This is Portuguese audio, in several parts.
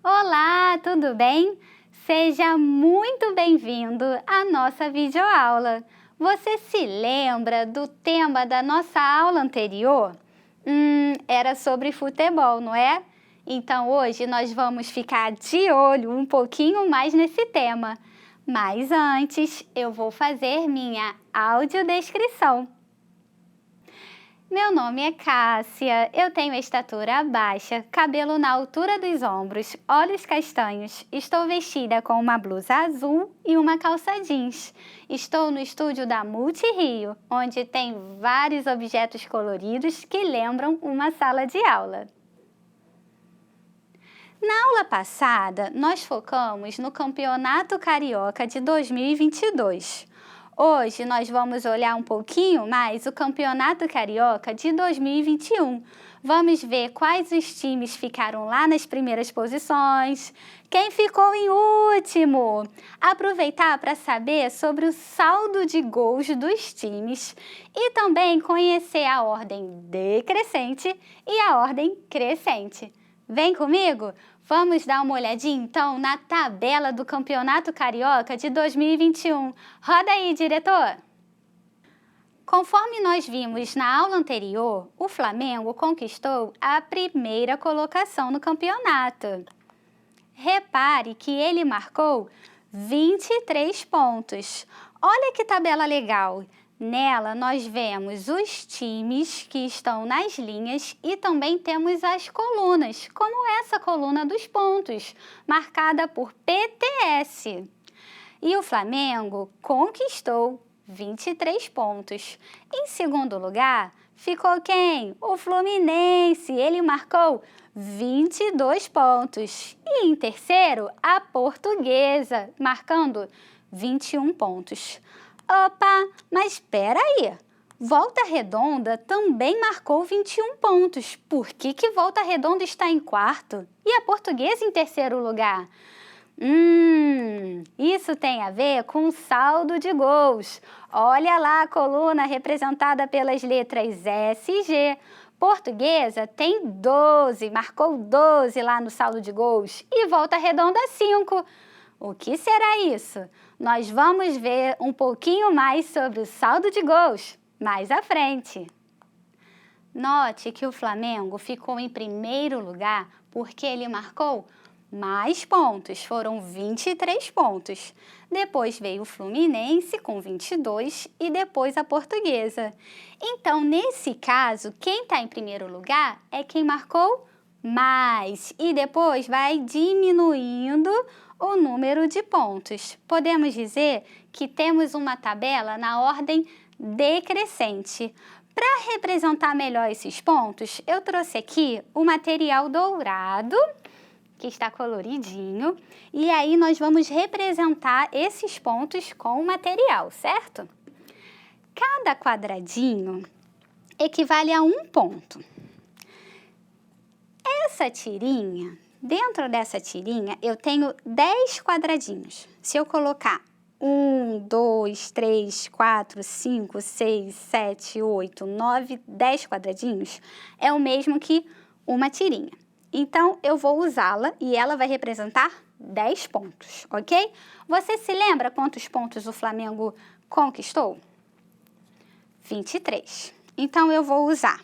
Olá, tudo bem? Seja muito bem-vindo à nossa videoaula. Você se lembra do tema da nossa aula anterior? Era sobre futebol, não é? Então hoje nós vamos ficar de olho um pouquinho mais nesse tema. Mas antes eu vou fazer minha audiodescrição. Meu nome é Cássia, eu tenho estatura baixa, cabelo na altura dos ombros, olhos castanhos. Estou vestida com uma blusa azul e uma calça jeans. Estou no estúdio da Multirio, onde tem vários objetos coloridos que lembram uma sala de aula. Na aula passada, nós focamos no Campeonato Carioca de 2022. Hoje nós vamos olhar um pouquinho mais o Campeonato Carioca de 2021. Vamos ver quais os times ficaram lá nas primeiras posições, quem ficou em último. Aproveitar para saber sobre o saldo de gols dos times e também conhecer a ordem decrescente e a ordem crescente. Vem comigo? Vamos dar uma olhadinha, então, na tabela do Campeonato Carioca de 2021. Roda aí, diretor! Conforme nós vimos na aula anterior, o Flamengo conquistou a primeira colocação no campeonato. Repare que ele marcou 23 pontos. Olha que tabela legal! Nela, nós vemos os times que estão nas linhas e também temos as colunas, como essa coluna dos pontos, marcada por PTS. E o Flamengo conquistou 23 pontos. Em segundo lugar, ficou quem? O Fluminense, ele marcou 22 pontos. E em terceiro, a Portuguesa, marcando 21 pontos. Opa, mas espera aí! Volta Redonda também marcou 21 pontos. Por que Volta Redonda está em quarto e a Portuguesa em terceiro lugar? Isso tem a ver com o saldo de gols. Olha lá a coluna representada pelas letras S e G. Portuguesa tem 12, marcou 12 lá no saldo de gols e Volta Redonda 5. O que será isso? Nós vamos ver um pouquinho mais sobre o saldo de gols mais à frente. Note que o Flamengo ficou em primeiro lugar porque ele marcou mais pontos, foram 23 pontos. Depois veio o Fluminense com 22 e depois a Portuguesa. Então, nesse caso, quem está em primeiro lugar é quem marcou mais e depois vai diminuindo o número de pontos. Podemos dizer que temos uma tabela na ordem decrescente. Para representar melhor esses pontos, eu trouxe aqui o material dourado, que está coloridinho, e aí nós vamos representar esses pontos com o material, certo? Cada quadradinho equivale a um ponto. Essa tirinha, dentro dessa tirinha, eu tenho 10 quadradinhos. Se eu colocar 1, 2, 3, 4, 5, 6, 7, 8, 9, 10 quadradinhos, é o mesmo que uma tirinha. Então, eu vou usá-la e ela vai representar 10 pontos, ok? Você se lembra quantos pontos o Flamengo conquistou? 23. Então, eu vou usar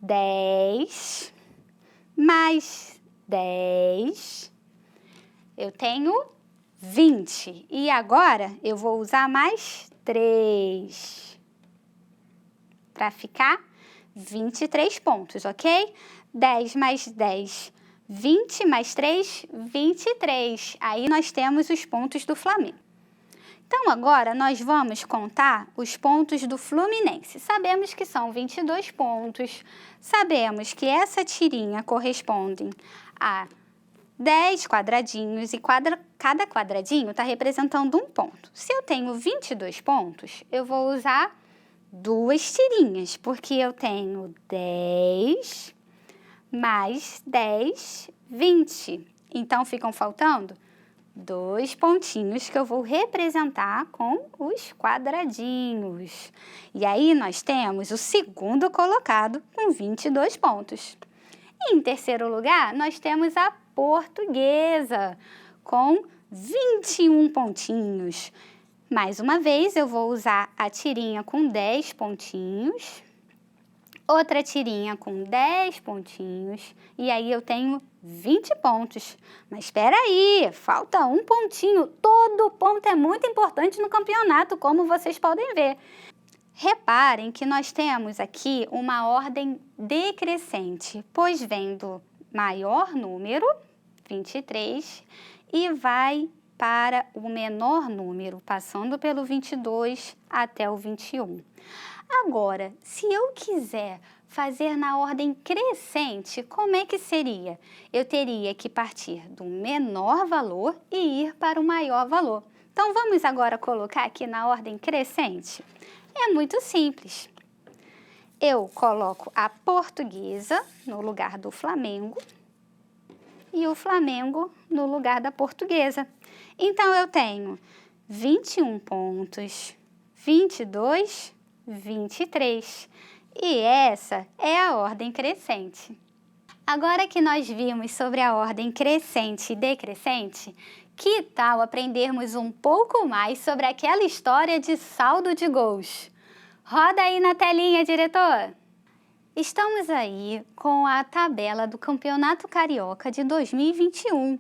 10 mais 10, eu tenho 20. E agora eu vou usar mais 3 para ficar 23 pontos, ok? 10 mais 10, 20 mais 3, 23. Aí nós temos os pontos do Flamengo. Então, agora nós vamos contar os pontos do Fluminense. Sabemos que são 22 pontos, sabemos que essa tirinha corresponde a 10 quadradinhos e cada quadradinho está representando um ponto. Se eu tenho 22 pontos, eu vou usar duas tirinhas, porque eu tenho 10 mais 10, 20. Então, ficam faltando 2 pontinhos que eu vou representar com os quadradinhos. E aí, nós temos o segundo colocado com 22 pontos. E em terceiro lugar, nós temos a Portuguesa, com 21 pontinhos. Mais uma vez, eu vou usar a tirinha com 10 pontinhos, outra tirinha com 10 pontinhos, e aí eu tenho 20 pontos. Mas espera aí, falta um pontinho. Todo ponto é muito importante no campeonato, como vocês podem ver. Reparem que nós temos aqui uma ordem decrescente, pois vem do maior número, 23, e vai para o menor número, passando pelo 22 até o 21. Agora, se eu quiser fazer na ordem crescente, como é que seria? Eu teria que partir do menor valor e ir para o maior valor. Então, vamos agora colocar aqui na ordem crescente? É muito simples. Eu coloco a Portuguesa no lugar do Flamengo e o Flamengo no lugar da Portuguesa. Então, eu tenho 21 pontos, 22, 23. E essa é a ordem crescente. Agora que nós vimos sobre a ordem crescente e decrescente, que tal aprendermos um pouco mais sobre aquela história de saldo de gols? Roda aí na telinha, diretor! Estamos aí com a tabela do Campeonato Carioca de 2021.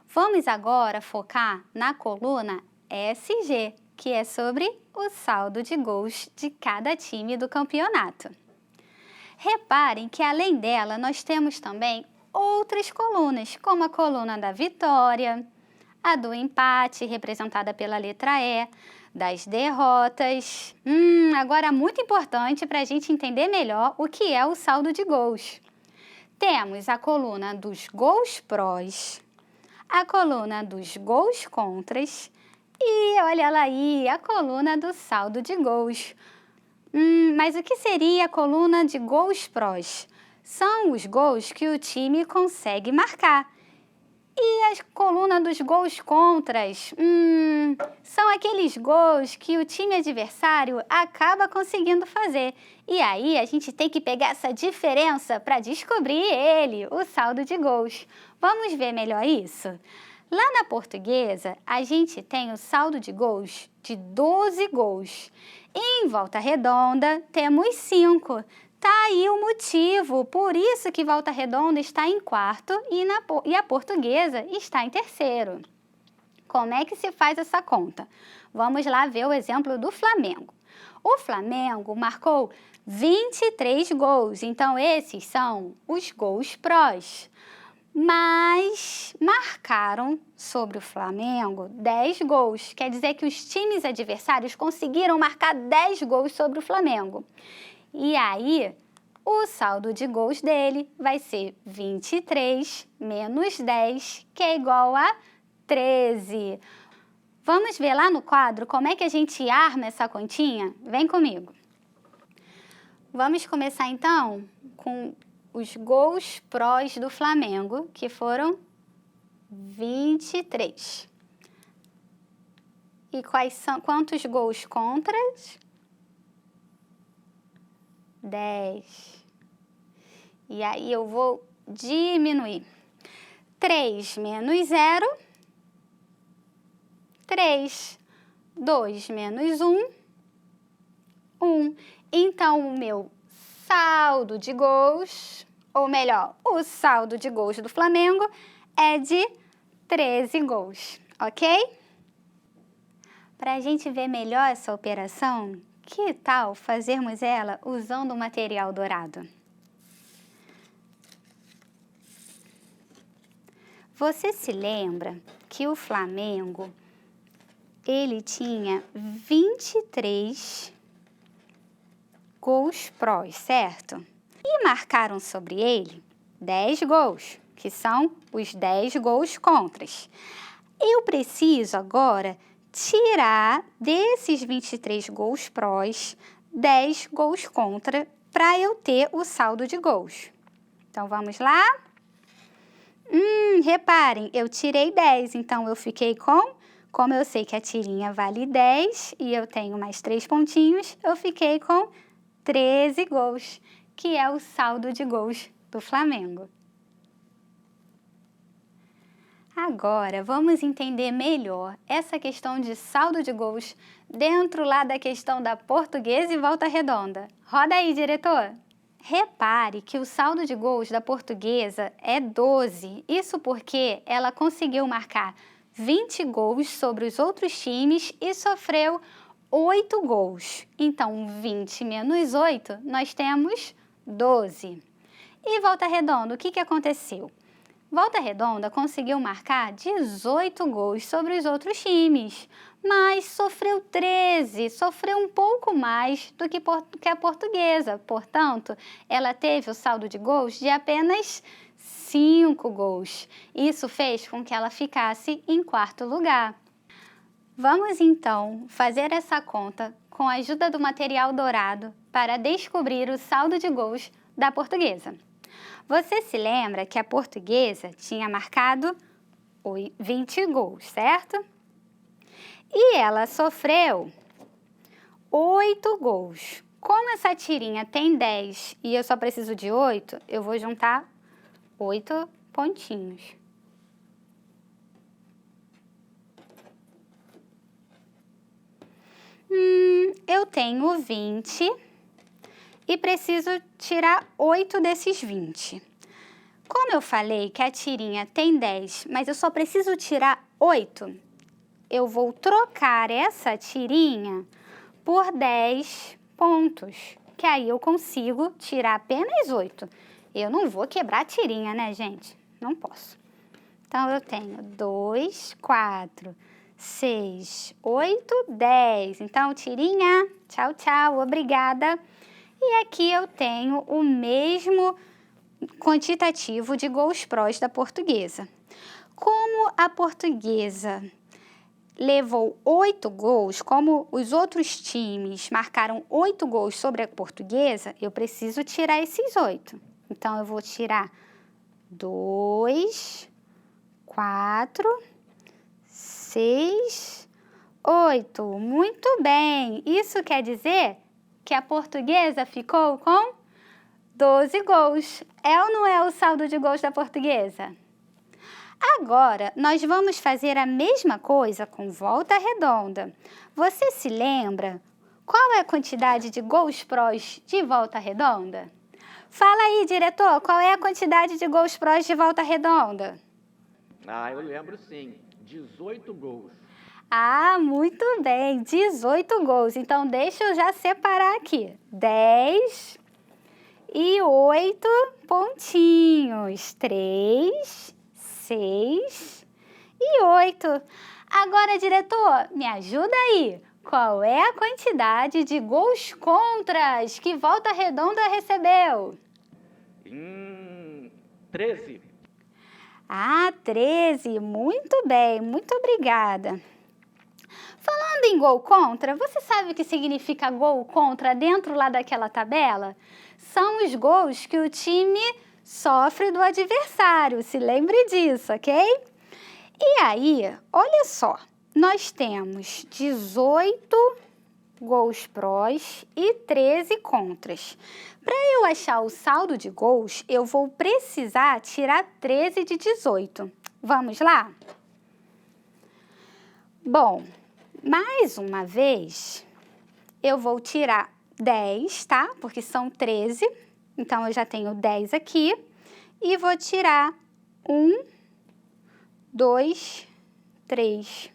Vamos agora focar na coluna SG, que é sobre o saldo de gols de cada time do campeonato. Reparem que além dela nós temos também outras colunas, como a coluna da vitória, a do empate, representada pela letra E, das derrotas. Agora muito importante para a gente entender melhor o que é o saldo de gols. Temos a coluna dos gols prós, a coluna dos gols contras e, olha lá aí, a coluna do saldo de gols. Mas o que seria a coluna de gols prós? São os gols que o time consegue marcar. E a coluna dos gols contras? São aqueles gols que o time adversário acaba conseguindo fazer. E aí a gente tem que pegar essa diferença para descobrir ele, o saldo de gols. Vamos ver melhor isso? Lá na Portuguesa, a gente tem o saldo de gols de 12 gols. E em Volta Redonda, temos 5. Tá aí o motivo, por isso que Volta Redonda está em quarto e a Portuguesa está em terceiro. Como é que se faz essa conta? Vamos lá ver o exemplo do Flamengo. O Flamengo marcou 23 gols, então esses são os gols prós. Mas marcaram sobre o Flamengo 10 gols. Quer dizer que os times adversários conseguiram marcar 10 gols sobre o Flamengo. E aí, o saldo de gols dele vai ser 23 menos 10, que é igual a 13. Vamos ver lá no quadro como é que a gente arma essa continha? Vem comigo. Vamos começar então com os gols prós do Flamengo, que foram 23. E quantos gols contras? 10. E aí eu vou diminuir. 3 menos 0, 3. 2 menos 1, 1. Então, o meu saldo de gols, ou melhor, o saldo de gols do Flamengo é de 13 gols, ok? Para a gente ver melhor essa operação, que tal fazermos ela usando o material dourado? Você se lembra que o Flamengo, ele tinha 23 gols prós, certo? E marcaram sobre ele 10 gols, que são os 10 gols contras. Eu preciso agora tirar desses 23 gols prós 10 gols contra para eu ter o saldo de gols. Então, vamos lá? Reparem, eu tirei 10, então eu fiquei como eu sei que a tirinha vale 10 e eu tenho mais 3 pontinhos, eu fiquei com 13 gols, que é o saldo de gols do Flamengo. Agora, vamos entender melhor essa questão de saldo de gols dentro lá da questão da Portuguesa e Volta Redonda. Roda aí, diretor! Repare que o saldo de gols da Portuguesa é 12. Isso porque ela conseguiu marcar 20 gols sobre os outros times e sofreu 8 gols. Então, 20 menos 8, nós temos 12. E Volta Redonda, o que aconteceu? Volta Redonda conseguiu marcar 18 gols sobre os outros times, mas sofreu 13, sofreu um pouco mais do que a Portuguesa. Portanto, ela teve o saldo de gols de apenas 5 gols. Isso fez com que ela ficasse em quarto lugar. Vamos então fazer essa conta com a ajuda do material dourado para descobrir o saldo de gols da Portuguesa. Você se lembra que a Portuguesa tinha marcado 20 gols, certo? E ela sofreu 8 gols. Como essa tirinha tem 10 e eu só preciso de 8, eu vou juntar 8 pontinhos. Eu tenho 20 e preciso tirar 8 desses 20. Como eu falei que a tirinha tem 10, mas eu só preciso tirar 8, eu vou trocar essa tirinha por 10 pontos, que aí eu consigo tirar apenas 8. Eu não vou quebrar a tirinha, né, gente? Não posso. Então, eu tenho 2, 4, 6, 8, 10. Então, tirinha, tchau, tchau, obrigada. E aqui eu tenho o mesmo quantitativo de gols prós da Portuguesa. Como a Portuguesa levou 8 gols, como os outros times marcaram 8 gols sobre a Portuguesa, eu preciso tirar esses 8. Então, eu vou tirar 2, 4, 6, 8. Muito bem! Isso quer dizer que a Portuguesa ficou com 12 gols. É ou não é o saldo de gols da Portuguesa? Agora, nós vamos fazer a mesma coisa com Volta Redonda. Você se lembra qual é a quantidade de gols prós de Volta Redonda? Fala aí, diretor, qual é a quantidade de gols prós de Volta Redonda? Eu lembro sim, 18 gols. Muito bem, 18 gols. Então, deixa eu já separar aqui. 10 e 8 pontinhos. 3, 6 e 8. Agora, diretor, me ajuda aí. Qual é a quantidade de gols contras que Volta Redonda recebeu? 13. 13. Muito bem, muito obrigada. Falando em gol contra, você sabe o que significa gol contra dentro lá daquela tabela? São os gols que o time sofre do adversário, se lembre disso, ok? E aí, olha só, nós temos 18 gols prós e 13 contras. Para eu achar o saldo de gols, eu vou precisar tirar 13 de 18. Vamos lá? Bom, mais uma vez, eu vou tirar 10, tá? Porque são 13, então eu já tenho 10 aqui. E vou tirar 1, 2, 3.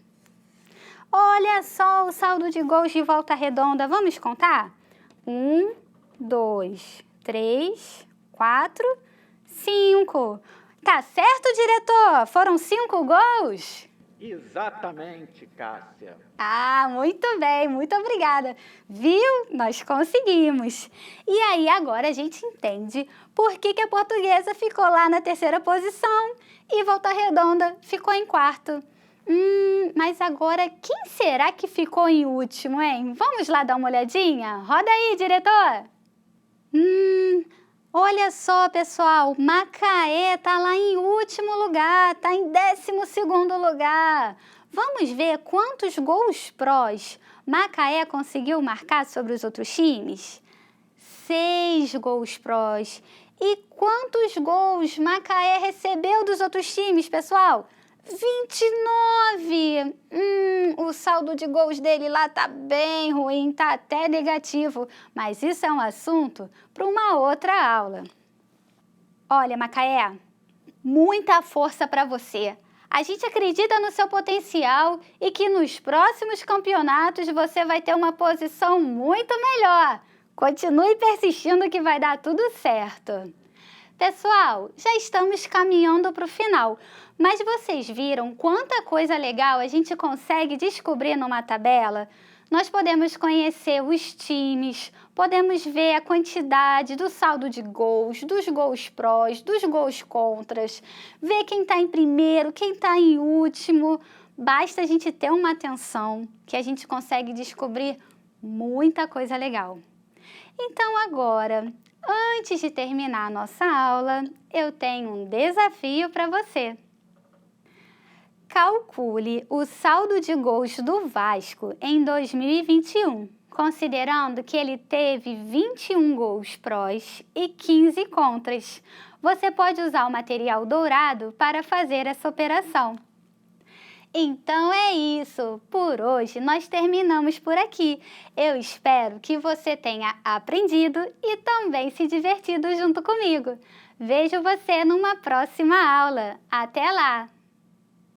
Olha só o saldo de gols de Volta Redonda. Vamos contar? 1, 2, 3, 4, 5. Tá certo, diretor? Foram 5 gols? Exatamente, Cássia. Muito bem, muito obrigada. Viu? Nós conseguimos. E aí, agora a gente entende por que a Portuguesa ficou lá na terceira posição e Volta Redonda ficou em quarto. Mas agora, quem será que ficou em último, hein? Vamos lá dar uma olhadinha? Roda aí, diretor! Olha só, pessoal, Macaé tá lá em último lugar, tá em 12º lugar. Vamos ver quantos gols prós Macaé conseguiu marcar sobre os outros times? 6 gols prós. E quantos gols Macaé recebeu dos outros times, pessoal? 29! O saldo de gols dele lá tá bem ruim, tá até negativo, mas isso é um assunto para uma outra aula. Olha, Macaé, muita força para você. A gente acredita no seu potencial e que nos próximos campeonatos você vai ter uma posição muito melhor. Continue persistindo que vai dar tudo certo. Pessoal, já estamos caminhando para o final, mas vocês viram quanta coisa legal a gente consegue descobrir numa tabela? Nós podemos conhecer os times, podemos ver a quantidade do saldo de gols, dos gols prós, dos gols contras, ver quem está em primeiro, quem está em último. Basta a gente ter uma atenção que a gente consegue descobrir muita coisa legal. Então agora, antes de terminar a nossa aula, eu tenho um desafio para você. Calcule o saldo de gols do Vasco em 2021, considerando que ele teve 21 gols prós e 15 contras. Você pode usar o material dourado para fazer essa operação. Então é isso, por hoje nós terminamos por aqui. Eu espero que você tenha aprendido e também se divertido junto comigo. Vejo você numa próxima aula. Até lá!